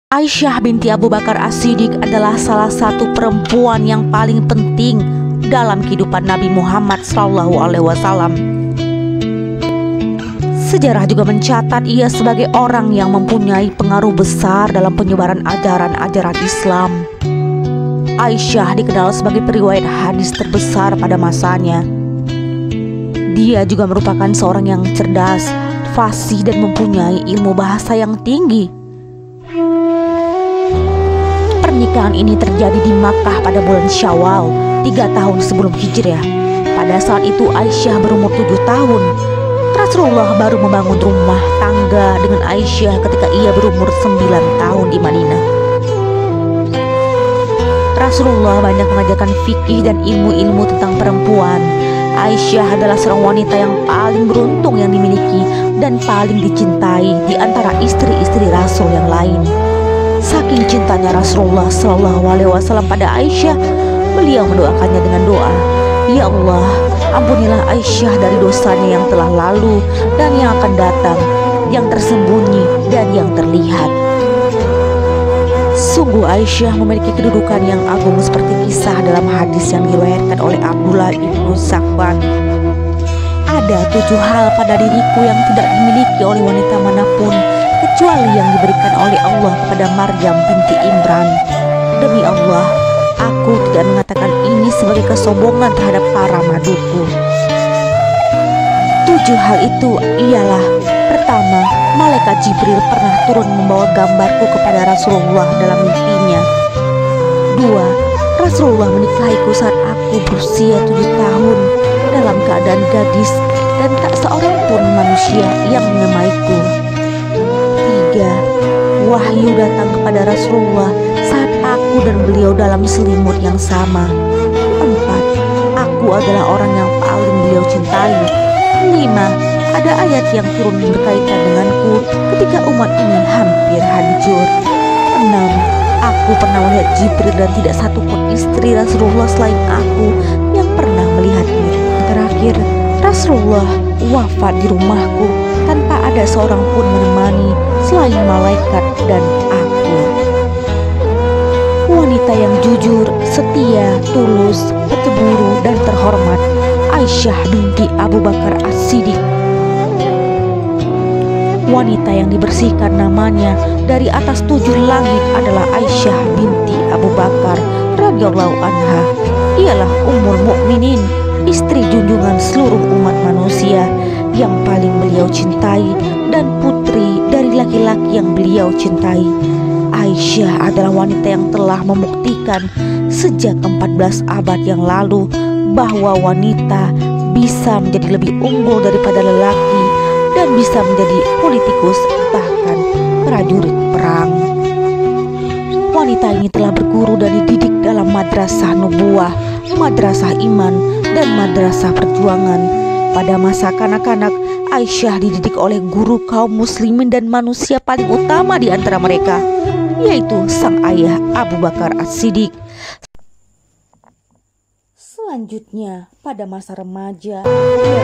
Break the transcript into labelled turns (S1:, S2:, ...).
S1: Aisyah binti Abu Bakar As-Siddiq adalah salah satu perempuan yang paling penting dalam kehidupan Nabi Muhammad SAW. Sejarah juga mencatat ia sebagai orang yang mempunyai pengaruh besar dalam penyebaran ajaran-ajaran Islam. Aisyah dikenal sebagai periwayat hadis terbesar pada masanya. Dia juga merupakan seorang yang cerdas, fasih dan mempunyai ilmu bahasa yang tinggi. Pernikahan ini terjadi di Makkah pada bulan Syawal, 3 tahun sebelum Hijriah. Pada saat itu Aisyah berumur 7 tahun. Rasulullah baru membangun rumah tangga dengan Aisyah ketika ia berumur 9 tahun di Madinah. Rasulullah banyak mengajarkan fikih dan ilmu-ilmu tentang perempuan. Aisyah adalah seorang wanita yang paling beruntung yang dimiliki dan paling dicintai di antara istri-istri Rasul yang lain. Saking cintanya Rasulullah SAW pada Aisyah, beliau mendoakannya dengan doa, "Ya Allah, ampunilah Aisyah dari dosanya yang telah lalu dan yang akan datang, yang tersembunyi dan yang terlihat." Sungguh Aisyah memiliki kedudukan yang agung seperti kisah dalam hadis yang diriwayatkan oleh Abdullah ibnu Zakwan. "Ada 7 hal pada diriku yang tidak dimiliki oleh wanita manapun kecuali yang diberikan oleh Allah kepada Maryam binti Imran. Demi Allah, aku tidak mengatakan ini sebagai kesombongan terhadap para maduku. 7 hal itu ialah: pertama, malaikat Jibril pernah turun membawa gambarku kepada Rasulullah dalam mimpinya. 2. Rasulullah menikahiku saat aku berusia 7 tahun dalam keadaan gadis dan tak seorang pun manusia yang menyamaiku. 3. Wahyu datang kepada Rasulullah saat aku dan beliau dalam selimut yang sama. 4. Aku adalah orang yang paling beliau cintai. 5. Ada ayat yang turun berkaitan denganku ketika umat ini hampir hancur. 6. Aku pernah melihat Jibril dan tidak satu pun istri Rasulullah selain aku yang pernah melihatnya. Terakhir, Rasulullah wafat di rumahku tanpa ada seorang pun menemani selain malaikat dan aku." Wanita yang jujur, setia, tulus, pencemburu dan terhormat, Aisyah binti Abu Bakar As-Siddiq. Wanita yang dibersihkan namanya dari atas 7 langit adalah Aisyah binti Abu Bakar radhiyallahu anha. Ialah Ummul Mukminin, istri junjungan seluruh umat manusia yang paling beliau cintai dan putri dari laki-laki yang beliau cintai. Aisyah adalah wanita yang telah membuktikan sejak 14 abad yang lalu bahwa wanita bisa menjadi lebih unggul daripada lelaki dan bisa menjadi politikus bahkan prajurit perang. Wanita ini telah berguru dan dididik dalam madrasah nubuwah, madrasah iman, dan madrasah perjuangan. Pada masa kanak-kanak, Aisyah dididik oleh guru kaum muslimin dan manusia paling utama di antara mereka, yaitu sang ayah Abu Bakar As-Siddiq. Selanjutnya, pada masa remaja, ia